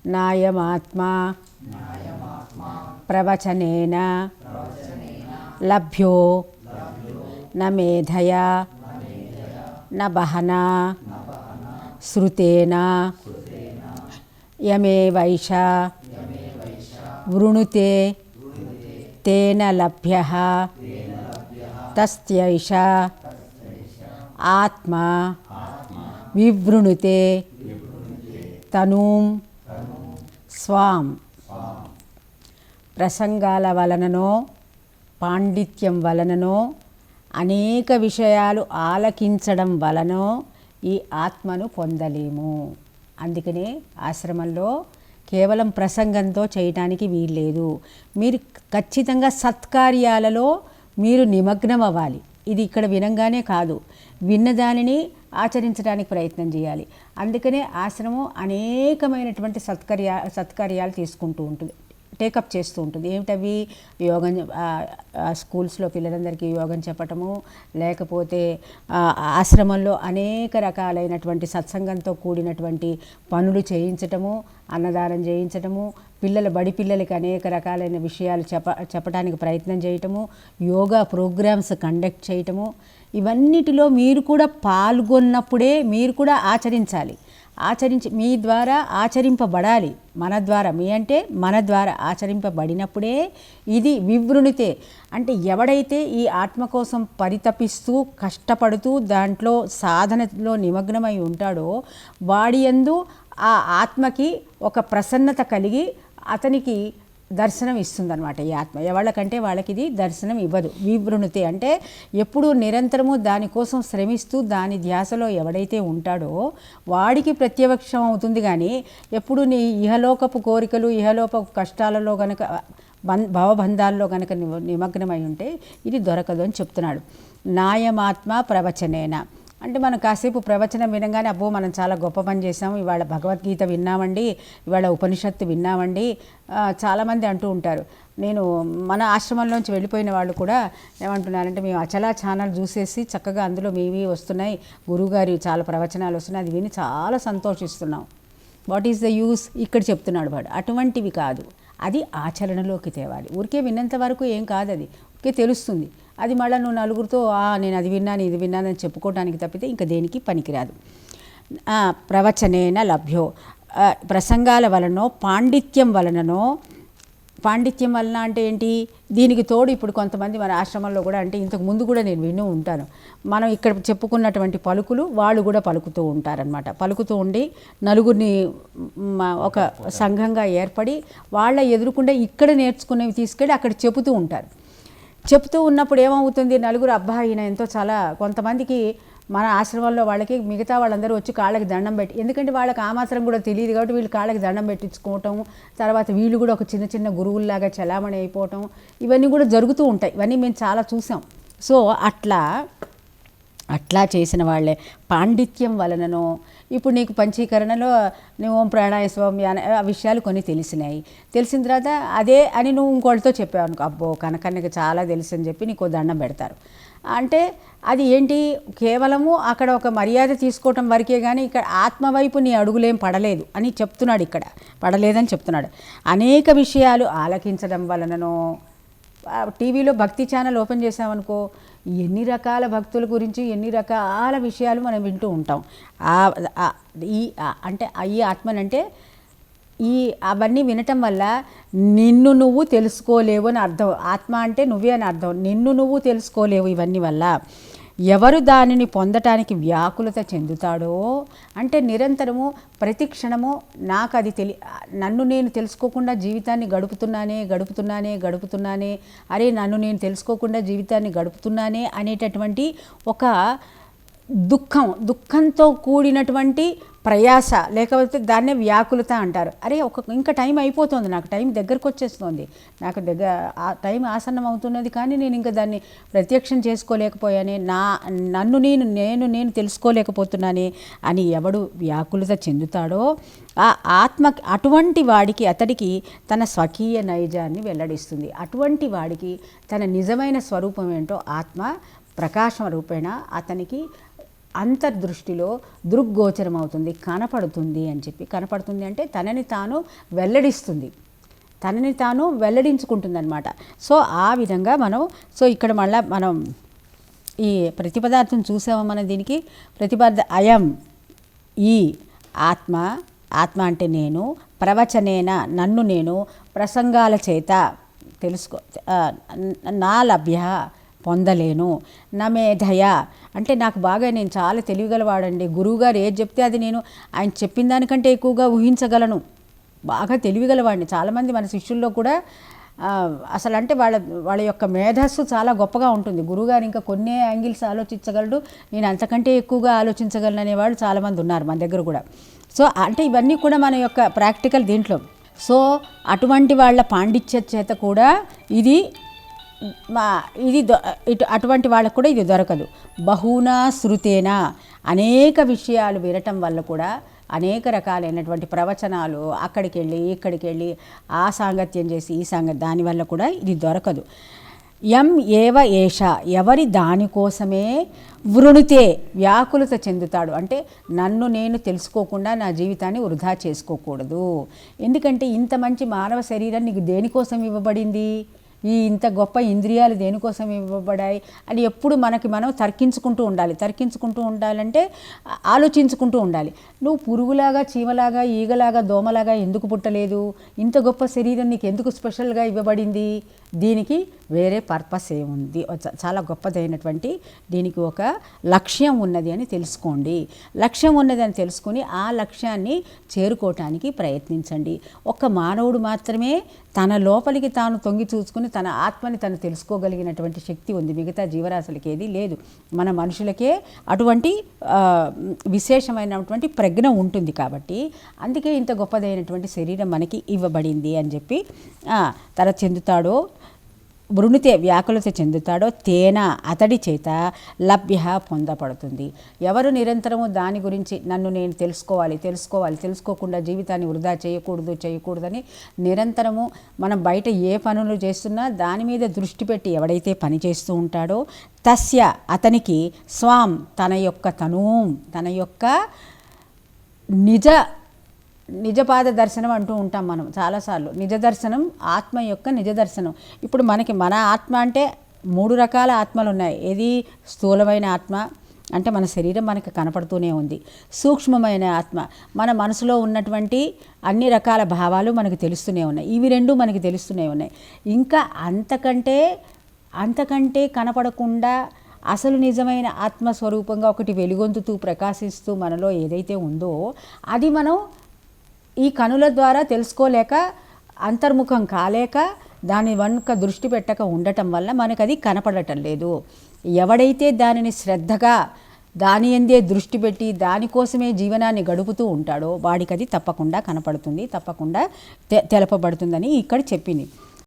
నాయమాత్మా ప్రవచనేన లభ్యో న మేధయా న బహనా శ్రుతేన యమేవైష వృణుతే తేన లభ్యః తస్యైష ఆత్మా వివృణుతే తనూం స్వాం. ప్రసంగాల వలననో పాండిత్యం వలననో అనేక విషయాలు ఆలకించడం వలనో ఈ ఆత్మను పొందలేము. అందుకనే ఆశ్రమంలో కేవలం ప్రసంగంతో చేయటానికి వీల్లేదు. మీరు ఖచ్చితంగా సత్కార్యాలలో మీరు నిమగ్నం అవ్వాలి. ఇది ఇక్కడ వినంగానే కాదు, విన్నదానిని ఆచరించడానికి ప్రయత్నం చేయాలి. అందుకనే ఆశ్రమం అనేకమైనటువంటి సత్కార్యాలు తీసుకుంటూ ఉంటుంది, టేకప్ చేస్తూ ఉంటుంది. ఏమిటవి? యోగం, స్కూల్స్లో పిల్లలందరికీ యోగం చెప్పటము, లేకపోతే ఆశ్రమంలో అనేక రకాలైనటువంటి సత్సంగంతో కూడినటువంటి పనులు చేయించటము, అన్నదానం చేయించటము, బడి పిల్లలకి అనేక రకాలైన విషయాలు చెప్పడానికి ప్రయత్నం చేయటము, యోగా ప్రోగ్రామ్స్ కండక్ట్ చేయటము, ఇవన్నిటిలో మీరు కూడా పాల్గొన్నప్పుడే మీరు కూడా ఆచరించాలి. మీ ద్వారా ఆచరింపబడాలి. మన ద్వారా, మీ అంటే మన ద్వారా ఆచరింపబడినప్పుడే ఇది వివృణితే. అంటే ఎవడైతే ఈ ఆత్మ కోసం పరితపిస్తూ కష్టపడుతూ దాంట్లో సాధనలో నిమగ్నమై ఉంటాడో వాడి యందు ఆ ఆత్మకి ఒక ప్రసన్నత కలిగి అతనికి దర్శనం ఇస్తుందన్నమాట. ఈ ఆత్మ ఎవళ్ళకంటే వాళ్ళకి ఇది దర్శనం ఇవ్వదు. వివృణుతే అంటే ఎప్పుడూ నిరంతరము దానికోసం శ్రమిస్తూ దాని ధ్యాసలో ఎవడైతే ఉంటాడో వాడికి ప్రత్యక్షం అవుతుంది. కానీ ఎప్పుడు నీ ఇహలోకపు కోరికలు, ఇహలోకపు కష్టాలలో గనక భవబంధాల్లో గనక నిమగ్నమై ఉంటే ఇది దొరకదు అని చెప్తున్నాడు. నాయమాత్మ ప్రవచనేన అంటే మనం కాసేపు ప్రవచనం వినగానే అబ్బో మనం చాలా గొప్ప పని చేసాము, ఇవాళ భగవద్గీత విన్నామండి, ఇవాళ ఉపనిషత్తు విన్నామండి. చాలామంది అంటూ ఉంటారు. నేను మన ఆశ్రమంలోంచి వెళ్ళిపోయిన వాళ్ళు కూడా ఏమంటున్నారంటే, మేము అచలా ఛానల్ చూసేసి చక్కగా అందులో మీవి వస్తున్నాయి, గురువుగారి చాలా ప్రవచనాలు వస్తున్నాయి, అది విని చాలా సంతోషిస్తున్నాం. What is the use? ఇక్కడ చెప్తున్నాడు వాడు. అటువంటివి కాదు, అది ఆచరణలోకి తేవాలి. ఊరికే విన్నంత వరకు ఏం కాదు, అది ఊరికే తెలుస్తుంది. అది మళ్ళీ నువ్వు నలుగురితో నేను అది విన్నాను ఇది విన్నానని చెప్పుకోవడానికి తప్పితే ఇంకా దేనికి పనికిరాదు. ప్రవచనేన లభ్యో ప్రసంగాల వలనో పాండిత్యం వలననో. పాండిత్యం వలన అంటే ఏంటి? దీనికి తోడు ఇప్పుడు కొంతమంది మన ఆశ్రమంలో కూడా, అంటే ఇంతకు ముందు కూడా నేను విని ఉంటాను, మనం ఇక్కడ చెప్పుకున్నటువంటి పలుకులు వాళ్ళు కూడా పలుకుతూ ఉంటారనమాట. పలుకుతూ ఉండి నలుగురిని ఒక సంఘంగా ఏర్పడి వాళ్ళ ఎదురుకుండా ఇక్కడ నేర్చుకునేవి తీసుకెళ్ళి అక్కడ చెబుతూ ఉంటారు. చెప్తూ ఉన్నప్పుడు ఏమవుతుంది, నలుగురు అబ్బా ఈయన ఎంతో చాలా, కొంతమందికి మన ఆశ్రమంలో వాళ్ళకి మిగతా వాళ్ళందరూ వచ్చి కాళ్ళకి దండం పెట్టి, ఎందుకంటే వాళ్ళకి ఆ మాత్రం కూడా తెలియదు కాబట్టి వీళ్ళు కాళ్ళకి దండం పెట్టించుకోవటం, తర్వాత వీళ్ళు కూడా ఒక చిన్న చిన్న గురువుల్లాగా చలామణి అయిపోవటం, ఇవన్నీ కూడా జరుగుతూ ఉంటాయి. ఇవన్నీ మేము చాలా చూసాం. సో అట్లా చేసిన వాళ్ళే పాండిత్యం వలననో. ఇప్పుడు నీకు పంచీకరణలో నువ్వు ఓం ప్రాణాయ స్వామి ఆ విషయాలు కొన్ని తెలిసిన తర్వాత అదే అని నువ్వు ఇంకోటితో చెప్పావు అనుకో, అబ్బో కనకన్నకి చాలా తెలుసు అని చెప్పి నీకు దండం పెడతారు. అంటే అది ఏంటి? కేవలము అక్కడ ఒక మర్యాద తీసుకోవటం వరకే, కానీ ఇక్కడ ఆత్మవైపు నీ అడుగులేం పడలేదు అని చెప్తున్నాడు. ఇక్కడ పడలేదని చెప్తున్నాడు. అనేక విషయాలు ఆలకించడం వలననో. టీవీలో భక్తి ఛానల్ ఓపెన్ చేసామనుకో, ఎన్ని రకాల భక్తుల గురించి ఎన్ని రకాల విషయాలు మనం వింటూ ఉంటాం. అంటే ఈ ఆత్మనంటే అవన్నీ వినటం వల్ల నిన్ను నువ్వు తెలుసుకోలేవు అని అర్థం. ఆత్మ అంటే నువ్వే అని అర్థం. నిన్ను నువ్వు తెలుసుకోలేవు ఇవన్నీ వల్ల. ఎవరు దానిని పొందటానికి వ్యాకులత చెందుతాడో, అంటే నిరంతరము ప్రతి క్షణము నాకు అది నన్ను నేను తెలుసుకోకుండా జీవితాన్ని గడుపుతున్నానే, అరే నన్ను నేను తెలుసుకోకుండా జీవితాన్ని గడుపుతున్నానే అనేటటువంటి ఒక దుఃఖంతో కూడినటువంటి ప్రయాస, లేకపోతే దాన్నే వ్యాకులత అంటారు. అరే ఇంకా టైం అయిపోతుంది, నాకు టైం దగ్గరకు వచ్చేస్తుంది, నాకు టైం ఆసన్నం అవుతున్నది, కానీ నేను ఇంకా దాన్ని ప్రత్యక్షం చేసుకోలేకపోయానే, నన్ను నేను తెలుసుకోలేకపోతున్నానే అని ఎవడు వ్యాకులత చెందుతాడో ఆ ఆత్మ అటువంటి వాడికి అతడికి తన స్వకీయ నైజాన్ని వెల్లడిస్తుంది. అటువంటి వాడికి తన నిజమైన స్వరూపం ఏంటో ఆత్మ ప్రకాశం రూపేణ అతనికి అంతర్దృష్టిలో దృగ్గోచరం అవుతుంది, కనపడుతుంది అని చెప్పి. కనపడుతుంది అంటే తనని తాను వెల్లడిస్తుంది, తనని తాను వెల్లడించుకుంటుంది అనమాట. సో ఆ విధంగా సో ఇక్కడ మళ్ళీ మనం ఈ ప్రతిపదార్థం చూసామా? మనం దీనికి ప్రతిపద అయం, ఈ ఆత్మ, ఆత్మ అంటే నేను, ప్రవచనేన నన్ను నేను, ప్రసంగాల చేత తెలుసుకో, నా లభ్య పొందలేను, నా మేధయ అంటే నాకు బాగా, నేను చాలా తెలివిగలవాడండి, గురువుగారు ఏది చెప్తే అది నేను ఆయన చెప్పిన దానికంటే ఎక్కువగా ఊహించగలను, బాగా తెలివిగలవాడిని. చాలామంది మన శిష్యుల్లో కూడా అసలు అంటే వాళ్ళ యొక్క మేధస్సు చాలా గొప్పగా ఉంటుంది. గురువుగారు ఇంకా కొన్ని యాంగిల్స్ ఆలోచించగలడు, నేను అంతకంటే ఎక్కువగా ఆలోచించగలను అనేవాళ్ళు చాలామంది ఉన్నారు మన దగ్గర కూడా. సో అంటే ఇవన్నీ కూడా మన యొక్క ప్రాక్టికల్ దీంట్లో. సో అటువంటి వాళ్ళ పాండిత్య చేత కూడా ఇది అటువంటి వాళ్ళకు కూడా ఇది దొరకదు. బహునా శృతేనా, అనేక విషయాలు వినటం వల్ల కూడా అనేక రకాలైనటువంటి ప్రవచనాలు అక్కడికి వెళ్ళి ఇక్కడికి వెళ్ళి ఆ సాంగత్యం చేసి ఈ దానివల్ల కూడా ఇది దొరకదు. యం ఏవ ఏష, ఎవరి దానికోసమే వృణితే వ్యాకులత చెందుతాడు, అంటే నన్ను నేను తెలుసుకోకుండా నా జీవితాన్ని వృధా చేసుకోకూడదు. ఎందుకంటే ఇంత మంచి మానవ శరీరం నీకు దేనికోసం ఇవ్వబడింది, ఈ ఇంత గొప్ప ఇంద్రియాలు దేనికోసం ఇవ్వబడాయి అని ఎప్పుడు మనం తర్కించుకుంటూ ఉండాలంటే ఆలోచించుకుంటూ ఉండాలి. నువ్వు పురుగులాగా, చీమలాగా, ఈగలాగా, దోమలాగా ఎందుకు పుట్టలేదు, ఇంత గొప్ప శరీరం నీకు ఎందుకు స్పెషల్గా ఇవ్వబడింది, దీనికి వేరే పర్పస్ ఏముంది, చాలా గొప్పదైనటువంటి దీనికి ఒక లక్ష్యం ఉన్నది అని తెలుసుకోండి. లక్ష్యం ఉన్నదని తెలుసుకుని ఆ లక్ష్యాన్ని చేరుకోవటానికి ప్రయత్నించండి. ఒక్క మానవుడు మాత్రమే తన లోపలికి తాను తొంగి చూసుకుని తన ఆత్మని తను తెలుసుకోగలిగినటువంటి శక్తి ఉంది, మిగతా జీవరాశులకి ఏది లేదు. మన మనుషులకే అటువంటి విశేషమైనటువంటి ప్రజ్ఞ ఉంటుంది. కాబట్టి అందుకే ఇంత గొప్పదైనటువంటి శరీరం మనకి ఇవ్వబడింది అని చెప్పి తన చెందుతాడో, వృణితే వ్యాకులత చెందుతాడో, తేన అతడి చేత లభ్య పొందపడుతుంది. ఎవరు నిరంతరము దాని గురించి నన్ను నేను తెలుసుకోకుండా జీవితాన్ని వృధా చేయకూడదని నిరంతరము మనం బయట ఏ పనులు చేస్తున్నా దాని మీద దృష్టి పెట్టి ఎవడైతే పని చేస్తూ ఉంటాడో, తస్య అతనికి స్వాం తన యొక్క నిజపాద దర్శనం అంటూ ఉంటాం మనం చాలాసార్లు. నిజ దర్శనం, ఆత్మ యొక్క నిజ దర్శనం. ఇప్పుడు మన ఆత్మ అంటే 3 రకాల ఆత్మలు ఉన్నాయి. ఏది స్థూలమైన ఆత్మ అంటే మన శరీరం మనకి కనపడుతూనే ఉంది. సూక్ష్మమైన ఆత్మ, మన మనసులో ఉన్నటువంటి అన్ని రకాల భావాలు మనకు తెలుస్తూనే ఉన్నాయి. ఇవి 2 మనకి తెలుస్తూనే ఉన్నాయి. ఇంకా అంతకంటే కనపడకుండా అసలు నిజమైన ఆత్మస్వరూపంగా ఒకటి వెలుగొందుతూ ప్రకాశిస్తూ మనలో ఏదైతే ఉందో అది మనం ఈ కనుల ద్వారా తెలుసుకోలేక, అంతర్ముఖం కాలేక, దాని వెనుక దృష్టి పెట్టక ఉండటం వల్ల మనకు అది కనపడటం లేదు. ఎవడైతే దానిని శ్రద్ధగా దాని యందే దృష్టి పెట్టి దానికోసమే జీవనాన్ని గడుపుతూ ఉంటాడో వాడికి అది తప్పకుండా కనపడుతుంది, తప్పకుండా తెలపబడుతుందని ఇక్కడ చెప్పింది.